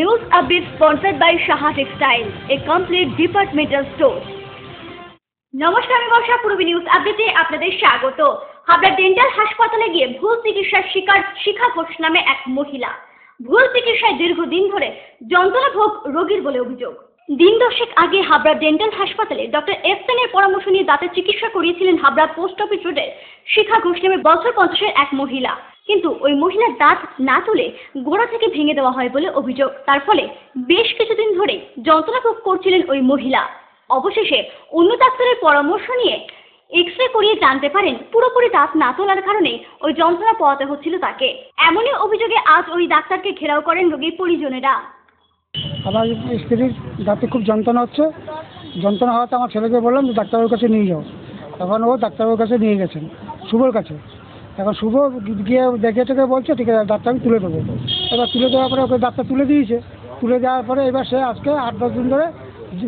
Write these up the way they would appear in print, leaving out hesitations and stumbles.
News update sponsored by Shaha Textile, a complete departmental store. নমস্কার, আমি বর্ষা। পূর্বী news আপডেটে আপনাদের স্বাগত। হাবড়া ডেন্টাল হাসপাতালে গিয়ে ভুল চিকিৎসার শিকার শিখা ঘোষ নামে এক মহিলা। ভুল চিকিৎসায় দীর্ঘদিন ধরে যন্ত্রণা ভোগ রোগীর বলে অভিযোগ। দিন দশেক আগে হাবড়া ডেন্টাল হাসপাতালে ডক্টর এস সেনের পরামর্শ নিয়ে দাঁতের চিকিৎসা করিয়েছিলেন হাবড়া পোস্ট অফিস রোডের শিখা ঘোষ নামে বছর 50-এর এক মহিলা। কিন্তু ওই মহিলার দাঁত না তুলে গোড়া থেকে ভেঙে দেওয়া হয় বলে অভিযোগ। তার ফলে বেশ কিছুদিন ধরে যন্ত্রণা ভোগ করছিলেন ওই মহিলা। অবশেষে অন্য ডাক্তারের পরামর্শ নিয়ে এক্স-রে করিয়ে জানতে পারেন পুরোপুরি দাঁত না তোলার কারণে ওই যন্ত্রণা পোহাতে হচ্ছিল তাকে। এমনই অভিযোগে আজ ওই ডাক্তারকে ঘেরাও করেন রোগীর পরিজনেরা। আমার স্ত্রীর দাঁতে খুব যন্ত্রণা হচ্ছে। যন্ত্রণা হওয়াতে আমার ছেলেকে বললাম যে ডাক্তারের কাছে নিয়ে যাও। তখন ও ডাক্তারের কাছে নিয়ে গেছেন শুভর কাছে। এখন শুভ গিয়ে দেখে টেকে বলছে ঠিক আছে দাঁতটা আমি তুলে দেবো। এবার তুলে দেওয়ার পরে ওকে দাঁতটা তুলে দিয়েছে। তুলে দেওয়ার পরে এবার সে আজকে 8-10 দিন ধরে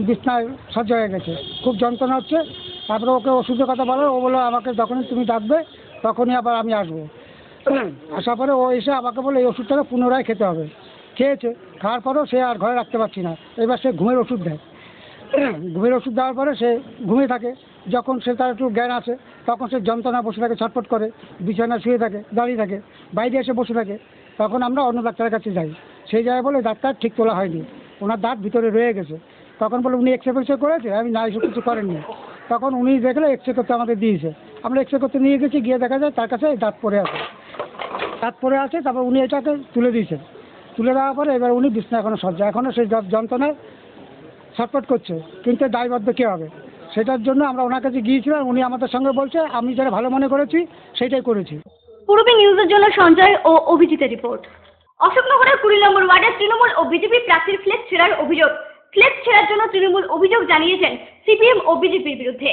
বিছনায় সহ্য হয়ে গেছে, খুব যন্ত্রণা হচ্ছে। তারপরে ওকে ওষুধের কথা বলো, ও বললো আমাকে যখনই তুমি ডাকবে তখনই আবার আমি আসবো। আসার পরে ও এসে আমাকে বলে এই ওষুধটাকে পুনরায় খেতে হবে। খেয়েছে, খাওয়ার পরেও সে আর ঘরে রাখতে পারছি না। এবার সে ঘুমের ওষুধ দেয়। ঘুমের ওষুধ দেওয়ার পরে সে ঘুমিয়ে থাকে। যখন সে তার একটু জ্ঞান আছে তখন সে যন্ত্রণা বসে থাকে, ছটফট করে, বিছানায় শুয়ে থাকে, দাঁড়িয়ে থাকে, বাইরে এসে বসে থাকে। তখন আমরা অন্য ডাক্তারের কাছে যাই। সেই জায়গায় বলে ডাক্তার ঠিক তোলা হয়নি, ওনার দাঁত ভিতরে রয়ে গেছে। তখন বলে উনি এক্সরে ফেক্সরে করেছে, আমি না এসব কিছু করেননি। তখন উনি দেখলে এক্সরে করতে আমাদের দিয়েছে। আমরা এক্সরে করতে নিয়ে গেছি, গিয়ে দেখা যায় তার কাছে দাঁত পড়ে আছে। দাঁত পড়ে আছে, তারপর উনি এটাকে তুলে দিয়েছেন। তুলে দেওয়ার পরে এবার উনি বিছনা এখনও সজ্জা, এখনও সেই যন্ত্রণায় ছটফট করছে, কিন্তু দায়বদ্ধ কে হবে? সেটার জন্য আমরা ওনার কাছে গিয়েছিলাম। উনি আমাদের সঙ্গে বলছে আমি যেটা ভালো মনে করেছি সেইটাই করেছি। পূর্বী নিউজের জন্য সঞ্জয় ও অভিজিতের রিপোর্ট। অশোকনগরের 20 নম্বর ওয়ার্ডের তৃণমূল ও বিজেপি প্রার্থীর ফ্লেক্স ছেঁড়ার অভিযোগ। ফ্লেক্স ছেঁড়ার জন্য তৃণমূল অভিযোগ জানিয়েছেন সিপিএম ও বিজেপির বিরুদ্ধে।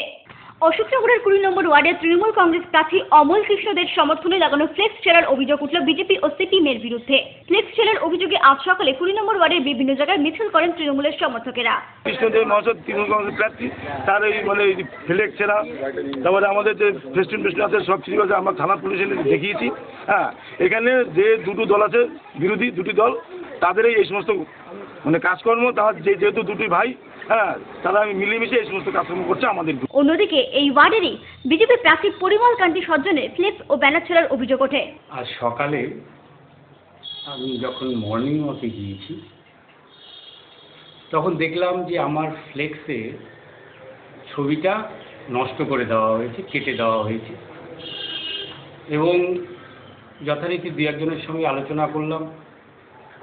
অশোকনগরের 20 নম্বর ওয়ার্ডের তৃণমূল কংগ্রেস প্রার্থী অমল কৃষ্ণদের সমর্থনে লাগানো ফ্লেক্স ছেঁড়ার অভিযোগ উঠল বিজেপি ও সিপিএমের বিরুদ্ধে। ফ্লেক্স ছেঁড়ার অভিযোগে আজ সকালে 20 নম্বর ওয়ার্ডের বিভিন্ন জায়গায় মিছিল করেন তৃণমূলের সমর্থকেরা। কৃষ্ণদেব মহাশয় তৃণমূল কংগ্রেস প্রার্থী, তার এই মানে ফ্লেক্স ছেঁড়া, তারপরে আমাদের যে ফেস্টিভেল আছে সব কিছু আছে, আমরা থানা পুলিশে দেখিয়েছি। হ্যাঁ, এখানে যে দুটো দল আছে, বিরোধী দুটি দল, তাদের এই সমস্ত মানে কাজকর্ম, তারা যেহেতু দুটি ভাই, হ্যাঁ, তারা মিলেমিশে এই সমস্ত কাজকর্ম করছে আমাদের। অন্যদিকে এই ওয়ার্ডেরই বিজেপি প্রার্থী পরিমল কান্তি সজ্জনের ফ্লেক্স ও ব্যানার ছেঁড়ার অভিযোগ ওঠে। আজ সকালে আমি যখন মর্নিং ওয়াকে গিয়েছি তখন দেখলাম যে আমার ফ্লেক্সে ছবিটা নষ্ট করে দেওয়া হয়েছে, কেটে দেওয়া হয়েছে। এবং যথারীতি দু একজনের সঙ্গে আলোচনা করলাম,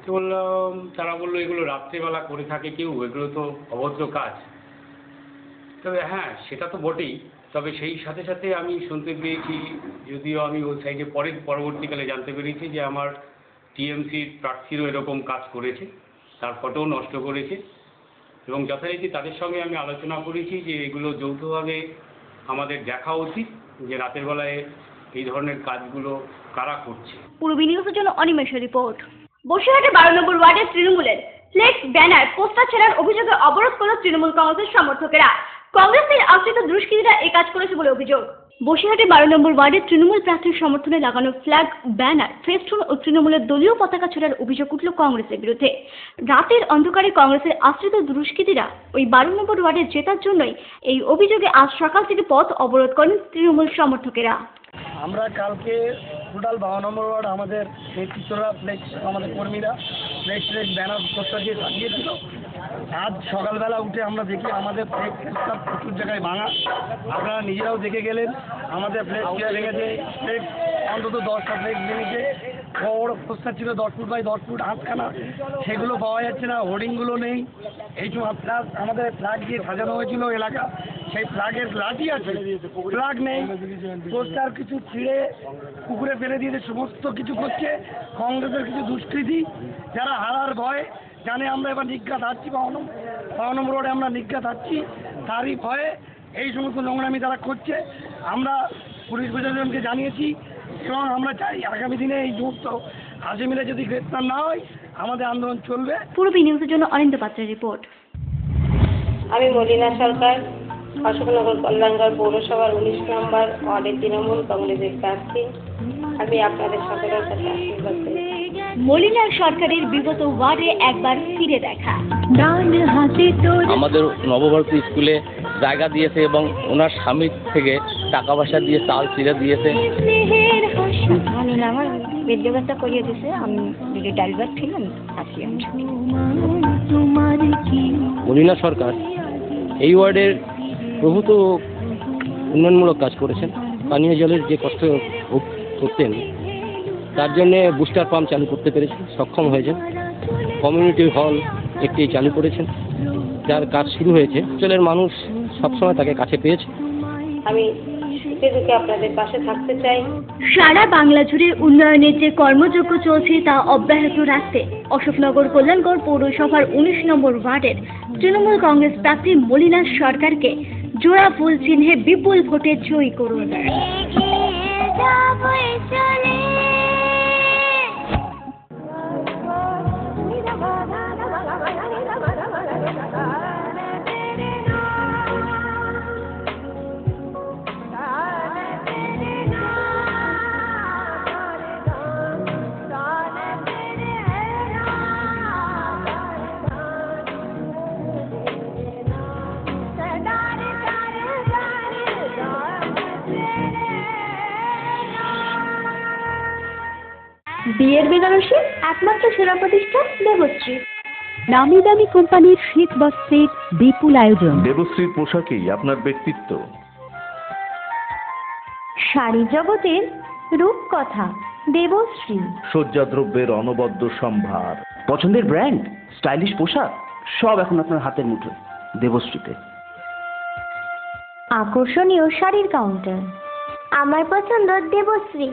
তো বললাম, তারা বললো এগুলো রাত্রেবেলা করে থাকে কেউ, এগুলো তো অভদ্র কাজ। তবে হ্যাঁ, সেটা তো বটেই। তবে সেই সাথে সাথে আমি শুনতে পেয়েছি, যদিও আমি ওই সাইডে পরবর্তীকালে জানতে পেরেছি যে আমার টিএমসির প্রার্থীরও এরকম কাজ করেছে, তার ফটোও নষ্ট করেছে। এবং যথারীতি তাদের সঙ্গে আমি আলোচনা করেছি যে এগুলো যৌথভাবে আমাদের দেখা উচিত, যে রাতের বেলায় এই ধরনের কাজগুলো কারা করছে। পূর্বী নিউজের জন্য অনিমেষের রিপোর্ট। বসিরহাটে 12 নম্বর ওয়ার্ডের তৃণমূলের ফ্লেক্স, ব্যানার, পোস্টার ছেঁড়ার অভিযোগে অবরোধ করল তৃণমূল কংগ্রেসের সমর্থকেরা। কংগ্রেসের আশ্রিত দুষ্কৃতীরা এই কাজ করেছে বলে অভিযোগ। বসিরহাটে 12 নম্বর ওয়ার্ডের তৃণমূল প্রার্থীর সমর্থনে লাগানো ফ্ল্যাগ, ব্যানার, ফেস্টুন ও তৃণমূলের দলীয় পতাকা ছেঁড়ার অভিযোগ উঠল কংগ্রেসের বিরুদ্ধে। রাতের অন্ধকারে কংগ্রেসের আশ্রিত দুষ্কৃতীরা ওই 12 নম্বর ওয়ার্ডে জেতার জন্যই এই অভিযোগে আজ সকাল থেকে পথ অবরোধ করেন তৃণমূল সমর্থকেরা। আমরা কালকে টোটাল 52 নম্বর ওয়ার্ড আমাদের নেতৃত্বরা ফ্লেক্স, আমাদের কর্মীরা ফ্লেক্স ব্যানার পোস্টার দিয়ে সাজিয়েছিল। আজ সকালবেলা উঠে আমরা দেখি আমাদের ফ্লেক্সটা প্রচুর জায়গায় ভাঙা। আপনারা নিজেরাও দেখে গেলেন আমাদের ফ্লেক্স ভেঙেছে। ফ্লেক্স অন্তত 10টা ফ্লেক্স ভেঙেছে। বড় পোস্টার ছিল 10 ফুট বাই 10 ফুট, 8খানা, সেগুলো পাওয়া যাচ্ছে না, হোর্ডিংগুলো নেই। এই সময় প্লাস আমাদের ফ্ল্যাগ দিয়ে সাজানো হয়েছিল এলাকা, সেই ফ্ল্যাগের লাঠি আছে, ফ্ল্যাগ নেই। পোস্টার কিছু ছিঁড়ে পুকুরে ফেলে দিয়েছে, সমস্ত কিছু করছে কংগ্রেসের কিছু দুষ্কৃতী, যারা হারার ভয় জানে আমরা এবার নিজ্ঞাত হারছি। 52 নম্বর ওয়ার্ডে আমরা নিজ্ঞাত হারছি, তারই ভয়ে এই সমস্ত নোংরামি তারা করছে। আমরা পুলিশ প্রশাসনকে জানিয়েছি এবং আমরা চাই আগামী দিনে এই সমস্ত আসামিরা যদি গ্রেপ্তার না হয় আমাদের আন্দোলন চলবে। পূর্বী নিউজের জন্য অনিন্দ পাত্রের রিপোর্ট। আমি মলিনা সরকার, অশোকনগর কল্যাণগড় পৌরসভার 19 নম্বর ওয়ার্ডের তৃণমূল কংগ্রেসের প্রার্থী। আমি আপনাদের সকলের কাছে আশীর্বাদ করি। মলিনা সরকারের বিগত ওয়ার্ডে একবার ফিরে দেখা। আমাদের নবভারতী স্কুলে জায়গা দিয়েছে এবং ওনার স্বামীর থেকে টাকা পয়সা দিয়ে চাল চিড়ে দিয়েছে। আমার বেড ব্যবস্থা করিয়ে দিয়েছে, আমি যদি ড্রাইভার ছিলাম আসি আমি। মলিনা সরকার এই ওয়ার্ডের প্রভূত উন্নয়নমূলক কাজ করেছেন। পানীয় জলের যে কষ্ট ভোগ করতেন তার জন্যে বুস্টার পাম্প চালু করতে পেরেছেন, সক্ষম হয়েছেন। কমিউনিটি হল একটি চালু করেছেন, যার কাজ শুরু হয়েছে। অঞ্চলের মানুষ সবসময় তাকে কাছে পেয়েছে। আমি সুখে দুঃখে আপনাদের পাশে থাকতে চাই। সারা বাংলা জুড়ে উন্নয়নের যে কর্মযজ্ঞ চলছে তা অব্যাহত রাখতে অশোকনগর কল্যাণগড় পৌরসভার 19 নম্বর ওয়ার্ডের তৃণমূল কংগ্রেস প্রার্থী মলিনা সরকারকে জোড়া ফুল চিহ্নে বিপুল ভোটে জয়ী করুন। বিয়ের বেনারসি একমাত্র সেরা প্রতিষ্ঠান দেবশ্রী। নামি দামি কোম্পানির শীত বস্ত্রের বিপুল আয়োজন। দেবশ্রীর পোশাকেই আপনার ব্যক্তিত্ব। শাড়ি জগতের রূপকথা দেবশ্রী। সজ্জাদ্রব্যের অনবদ্য সম্ভার। পছন্দের ব্র্যান্ড, স্টাইলিশ পোশাক সব এখন আপনার হাতের মুঠোয় দেবশ্রীতে। আকর্ষণীয় শাড়ির কাউন্টার। আমার পছন্দ দেবশ্রী।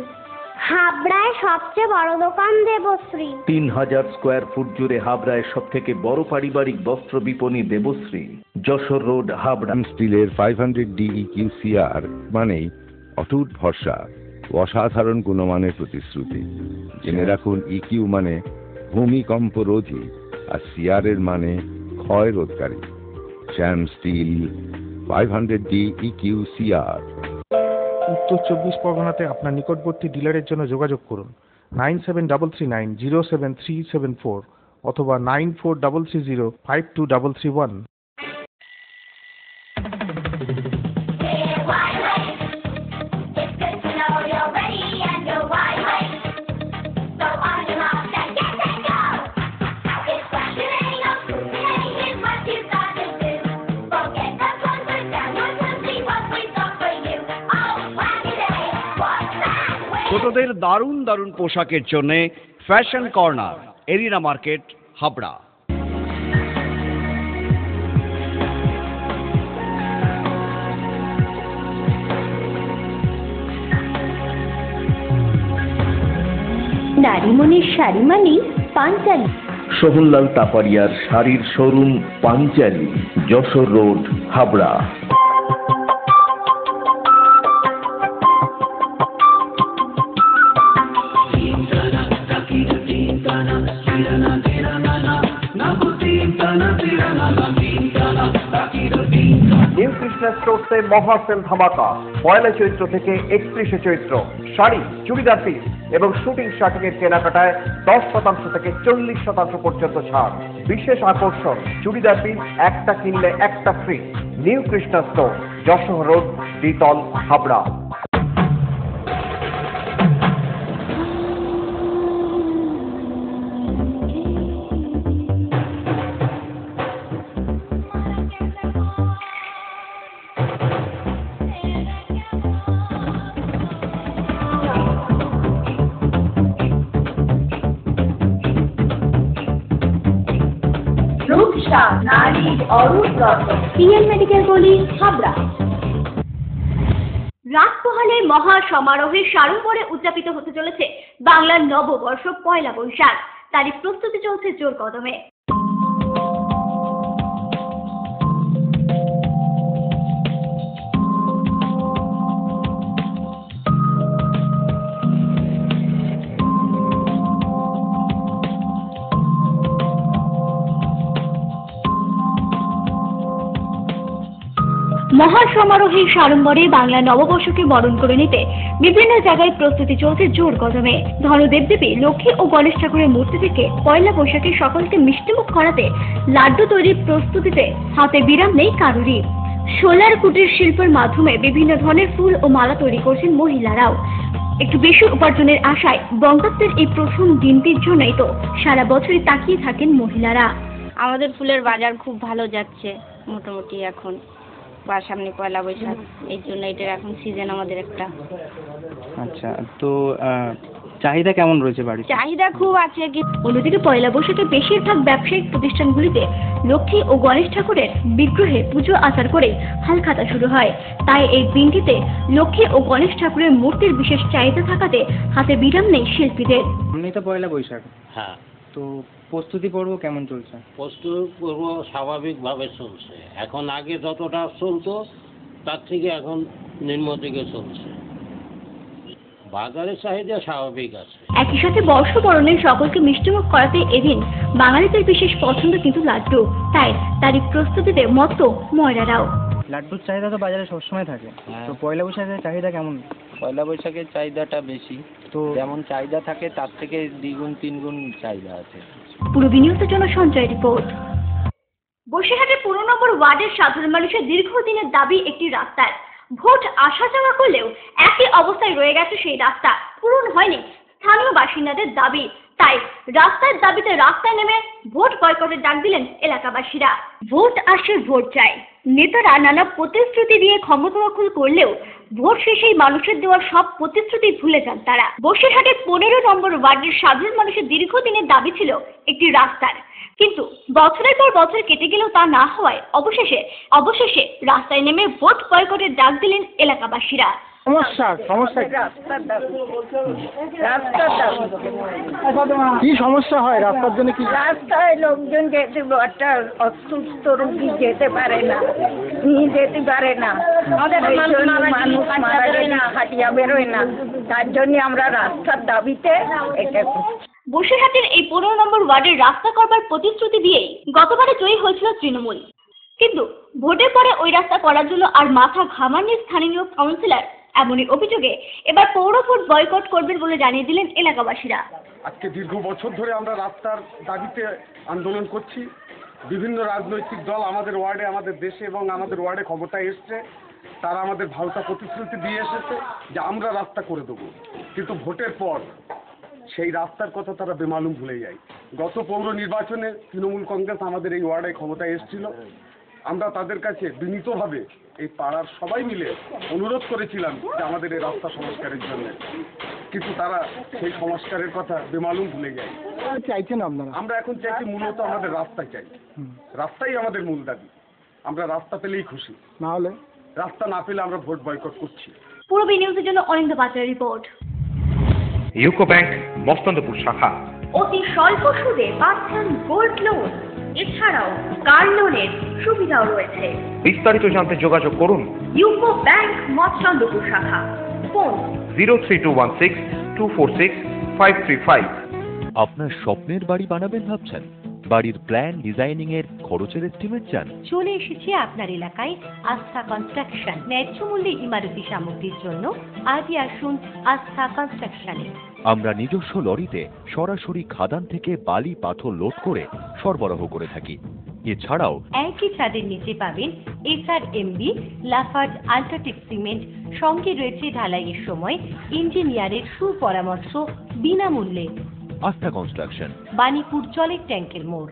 হাবড়ায় সবচেয়ে বড় দোকান দেবশ্রী। 3000 স্কোয়ার ফুট জুড়ে হাবড়ায় সব থেকে বড় পারিবারিক বস্ত্র বিপণী দেবশ্রী, যশোর রোড, হাবড়া। স্টিলের 500 DEQCR মানেই অটুট ভরসা, অসাধারণ গুণমানের প্রতিশ্রুতি। জেনে রাখুন, EQ মানে ভূমিকম্প রোধী, আর CR এর মানে ক্ষয় রোধকারী। শ্যাম স্টিল 500 DEQCR। উত্তর 24 পরগনাতে আপনার নিকটবর্তী ডিলারের জন্য যোগাযোগ করুন 9733907374 অথবা 9433052331। ছোটদের দারুণ দারুণ পোশাকের জন্য fashion corner, arena market, Habra. নারীমণির শাড়ি মানেই পাঞ্চালী। সোহনলাল তাপারিয়ার শাড়ির showroom Panchali, Jessore road, Habra. New Krishna স্টোর্সে মহাসেল ধামাকা। 1 চৈত্র থেকে 31 চৈত্র শাড়ি, চুড়িদার পিস এবং শুটিং শার্টিং এর কেনাকাটায় 10% থেকে 40% পর্যন্ত ছাড়। বিশেষ আকর্ষণ, চুড়িদার পিস একটা কিনলে একটা free. New Krishna store, Jessore road, দ্বিতল, হাবড়া। পিএন মেডিকেল গলি, হাবড়া। রাত পোহালে মহা সমারোহে সাড়ম্বরে উদযাপিত হতে চলেছে বাংলার নববর্ষ পয়লা বৈশাখ। তারই প্রস্তুতি চলছে জোর কদমে। মহা সমারোহে সাড়ম্বরে বাংলা নববর্ষকে বরণ করে নিতে বিভিন্ন জায়গায় প্রস্তুতি চলছে জোর কদমে। ধনদেবদেবী লক্ষ্মী ও গণেশ ঠাকুরের মূর্তি থেকে পয়লা বৈশাখে সকলকে মিষ্টিমুখ করাতে লাড্ডু তৈরির প্রস্তুতিতে হাতে বিরাম নেই কারোরই। সোলার কুটির শিল্পের মাধ্যমে বিভিন্ন ধরনের ফুল ও মালা তৈরি করছেন মহিলারাও। একটু বেশি উপার্জনের আশায় বঙ্গাব্দের এই প্রথম দিনটির জন্যই তো সারা বছরই তাকিয়ে থাকেন মহিলারা। আমাদের ফুলের বাজার খুব ভালো যাচ্ছে মোটামুটি এখন, বা সামনে পয়লা বৈশাখ, এই জন্য এটার এখন সিজন আমাদের একটা। আচ্ছা, তো চাহিদা কেমন রয়েছে বাড়িতে? চাহিদা খুব আছে। অন্যদিকে পয়লা বৈশাখে বেশিরভাগ ব্যবসায়িক প্রতিষ্ঠানগুলিতে লক্ষ্মী ও গণেশ ঠাকুরের বিগ্রহে পুজো আচার করে হালখাতা শুরু হয়। তাই এই দিনটিতে লক্ষ্মী ও গণেশ ঠাকুরের মূর্তির বিশেষ চাহিদা থাকাতে হাতে বিরাম নেই শিল্পীদের। এমনি তো পয়লা বৈশাখ, হ্যাঁ, তো প্রস্তুতি পর্ব কেমন চলছে? প্রস্তুতি পর্ব স্বাভাবিকভাবে চলছে। এখন আগে যতটা চলতো তার থেকে এখন নিম্ন দিকে চলছে। বাজারের চাহিদা স্বাভাবিক আছে। একই সাথে বর্ষবরণের সকলকে মিষ্টিমুখ করাতে এদিন বাঙালিদের বিশেষ পছন্দ কিন্তু লাড্ডু, তাই তারই প্রস্তুতিতে মত্ত ময়রারাও। লাড্ডুর চাহিদা তো বাজারে সবসময় থাকে, তো পয়লা বৈশাখের চাহিদা কেমন? পয়লা বৈশাখের চাহিদাটা বেশি, তো যেমন চাহিদা থাকে তার থেকে দ্বিগুণ তিনগুণ চাহিদা আছে। পূর্বী নিউজের জন্য সঞ্জয় রিপোর্ট। বসিরহাটের 15 নম্বর ওয়ার্ডের সাধারণ মানুষের দীর্ঘদিনের দাবি একটি রাস্তার। ভোট আসা যাওয়া করলেও একই অবস্থায় রয়ে গেছে সেই রাস্তা, পূরণ হয়নি স্থানীয় বাসিন্দাদের দাবি। তাই রাস্তার দাবিতে রাস্তায় নেমে ভোট বয়কটের ডাক দিলেন এলাকাবাসীরা। ভোট আসে, ভোট চাই। নেতারা নানা প্রতিশ্রুতি দিয়ে ক্ষমতা দখল করলেও ভোট শেষেই মানুষের দেওয়া সব প্রতিশ্রুতি ভুলে যান তারা। বসিরহাটের 15 নম্বর ওয়ার্ডের সাধারণ মানুষের দীর্ঘদিনের দাবি ছিল একটি রাস্তার, কিন্তু বছরের পর বছর কেটে গেলেও তা না হওয়ায় অবশেষে রাস্তায় নেমে ভোট বয়কটের ডাক দিলেন এলাকাবাসীরা। কি সমস্যা হয় রাস্তার জন্য? কি রাস্তায় লোকজন যেতে, একটা অসুস্থ রোগী যেতে পারে না, নিয়ে যেতে পারে না, মানুষ মারা গেলে হাঁটিয়া বেরোয় না, তার জন্য আমরা রাস্তার দাবিতে এটা করছি। বসিরহাটের এই 15 নম্বর ওয়ার্ডের রাস্তা করবার প্রতিশ্রুতি দিয়েই গতবারে জয়ী হয়েছিল তৃণমূল, কিন্তু ভোটের পরে ওই রাস্তা করার জন্য আর মাথা ঘামাননি স্থানীয় কাউন্সিলর। এমনই অভিযোগে এবার পৌর ভোট বয়কট করবেন বলে জানিয়ে দিলেন এলাকাবাসীরা। আজকে দীর্ঘ বছর ধরে আমরা রাস্তার দাবিতে আন্দোলন করছি। বিভিন্ন রাজনৈতিক দল আমাদের ওয়ার্ডে, আমাদের দেশে এবং আমাদের ওয়ার্ডে ক্ষমতায় এসছে। তারা আমাদের ভাওতা প্রতিশ্রুতি দিয়ে এসেছে যে আমরা রাস্তা করে দেবো, কিন্তু ভোটের পর সেই রাস্তার কথা তারা বেমালুম ভুলে যায়। গত পৌর নির্বাচনে তৃণমূল কংগ্রেস আমাদের এই ওয়ার্ডে ক্ষমতায় এসেছিল। আমরা তাদের কাছে বিনীতভাবে এই পাড়ার সবাই মিলে অনুরোধ করেছিলাম যে আমাদের এই রাস্তা সংস্কারের জন্য, কিন্তু তারা সেই সংস্কারের কথা বেমালুম ভুলে যায়। চাইছেন আপনারা? আমরা এখন চাইছি মূলত আমাদের রাস্তা চাই, রাস্তাই আমাদের মূল দাবি। আমরা রাস্তা পেলেই খুশি, না হলে রাস্তা না পেলে আমরা ভোট বয়কট করছি। পূর্বী নিউজের জন্য অনিন্দ পাত্রের রিপোর্ট। ইউকো ব্যাংক মস্তন্দপুর শাখা অতি স্বল্প সুদে পাচ্ছেন গোল্ড লোন, এছাড়াও কার লোনের সুবিধাও রয়েছে। বিস্তারিত জানতে যোগাযোগ করুন ইউকো ব্যাংক মৎস্যন্দপুর শাখা, ফোন 03216246535। আপনার স্বপ্নের বাড়ি বানাবেন ভাবছেন? বাড়ির প্ল্যান ডিজাইনিং এর খরচের এস্টিমেট চান? চলে এসেছে আপনার এলাকায় আস্থা কনস্ট্রাকশন। ন্যায্য মূল্যে ইমারতি সামগ্রীর জন্য আজই আসুন আস্থা কনস্ট্রাকশনে। আমরা নিজস্ব লরিতে সরাসরি খাদান থেকে বালি পাথর লোড করে সরবরাহ করে থাকি। এছাড়াও একই ছাদের নিচে পাবেন SRMB, লাফার্জ, আল্ট্রাটেক সিমেন্ট, সঙ্গে রয়েছে ঢালাইয়ের সময় ইঞ্জিনিয়ারের সুপরামর্শ বিনামূল্যে। আস্থা কনস্ট্রাকশন, বাণীপুর জলের ট্যাঙ্কের মোড়।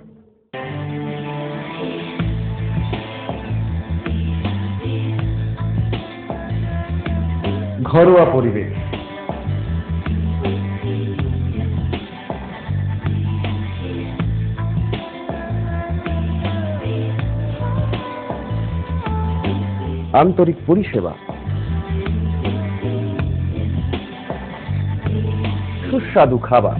ঘরোয়া পরিবেশ, আন্তরিক পরিষেবা, সুস্বাদু খাবার,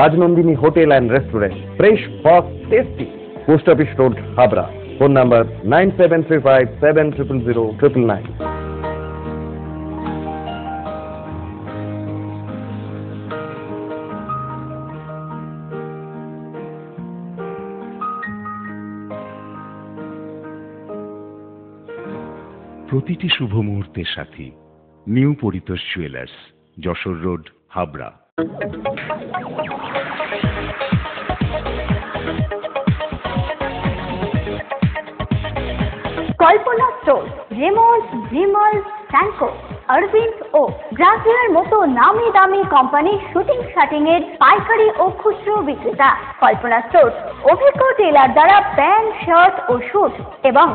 Rajnandini hotel and restaurant, fresh, fast, tasty. Post office road, Habra. Phone number 9735700999। প্রতিটি শুভ মুহূর্তের সাথী new Paritosh jewellers, Jessore road, Habra. Kalpana store, Raymonds, Vimal, Senco, Arvind ও ব্রাজিলের মতো নামি দামি কোম্পানির শুটিং শাটিং এর পাইকারি ও খুচরো বিক্রেতা। কল্পনা স্টোর অভিজ্ঞ টেলার দ্বারা প্যান্ট, শার্ট ও স্যুট এবং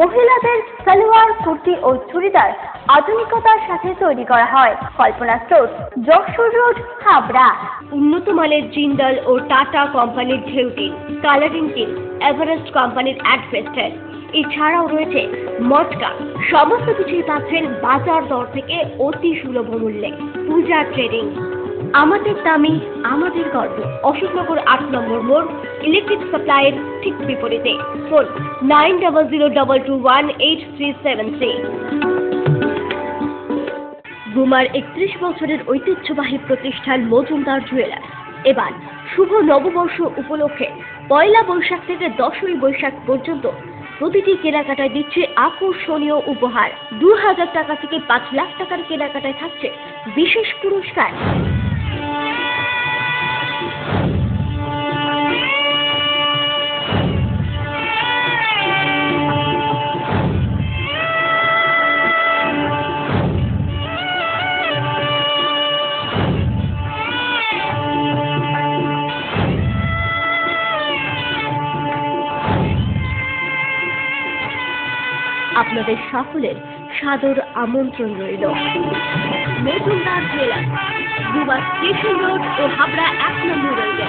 মহিলাদের সালোয়ার, কুর্তি ও চুড়িদার আধুনিকতার সাথে তৈরি করা হয়। কল্পনা স্টোর, যশোর রোড, হাবড়া। উন্নত মানের জিন্দাল ও টাটা কোম্পানির ঢেউ টিন, কালারিং টিন, এভারেস্ট কোম্পানির অ্যাডভেস্টার, এছাড়াও রয়েছে মটকা। সমস্ত কিছুই পাচ্ছেন বাজার দর থেকে অতি সুলভ মূল্যে। পূজা ট্রেডিং, আমাদের দামি আমাদের গর্ব। অশোকনগর 8 নম্বর মোড়, ইলেকট্রিক সাপ্লাইয়ের ঠিক বিপরীতে। ফোন 9002218373। গুমার 31 বছরের ঐতিহ্যবাহী প্রতিষ্ঠান মজুমদার জুয়েলার্স এবার শুভ নববর্ষ উপলক্ষে 1 বৈশাখ থেকে 10ই বৈশাখ পর্যন্ত প্রতিটি কেনাকাটায় দিচ্ছে আকর্ষণীয় উপহার। 2000 টাকা থেকে 5 লাখ টাকার কেনাকাটায় থাকছে বিশেষ পুরস্কার। আপনাদের সকলের সাদর আমন্ত্রণ রইল। Majumdar jewellers, Guma station road ও হাবড়া 1 নম্বর রোডে।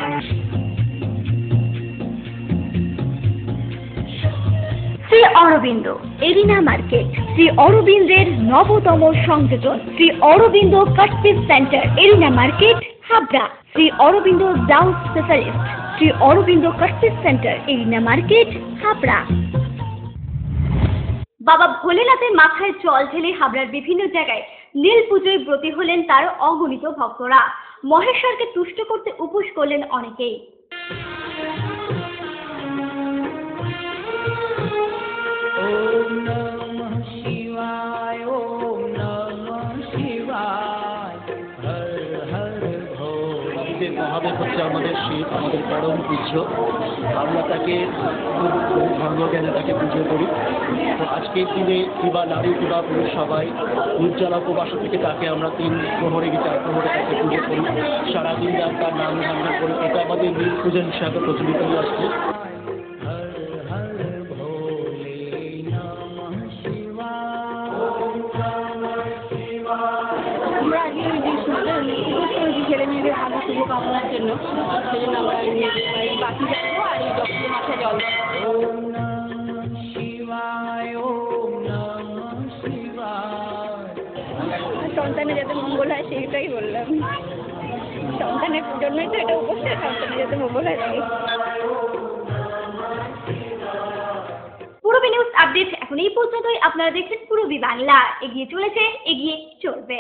শ্রী অরবিন্দ এরিনা মার্কেট, শ্রী অরবিন্দের নবতম সংযোজন, Shri Aurobindo cut piece centre, arena market, Habra. Shri Aurobindo blouse specialist, Shri Aurobindo cut piece centre, arena market, Habra. বাবা ভোলেনাথের মাথায় জল ঢেলে হাবড়ার বিভিন্ন জায়গায় নীল পুজোয় ব্রতী হলেন তার অগণিত ভক্তরা। মহেশ্বরকে তুষ্ট করতে উপোস করলেন অনেকেই। মহাদেব হচ্ছে আমাদের শিব, আমাদের পরম পূজ্য। আমরা তাকে খুব ধর্মজ্ঞানে তাকে পুজো করি। তো আজকের দিনে কিবা নারী কিবা পুরুষ সবাই নির্জলা উপবাস থেকে তাকে আমরা 3 প্রহরে কি 4 প্রহরে তাকে পুজো করি। সারাদিন রাত তার নাম ধান করি। এটা আমাদের নীল পূজা হিসাবে প্রচলিত হয়ে আসছে। ছেলে মেয়েদের ভালো শুভ কামনার জন্য সেজন্য আমরা বাকি যাবো আর এই ডক্টরের মাথায় জল সন্তানের যাতে মঙ্গল হয় সেইটাই বললাম। সন্তানের জন্যই তো এটা উপস্থিত, সন্তানের যাতে মঙ্গল হয় তাই। পূরবী নিউজ আপডেট এখন এই পর্যন্তই। আপনারা দেখছেন পূরবী বাংলা। এগিয়ে চলেছে, এগিয়ে চলবে।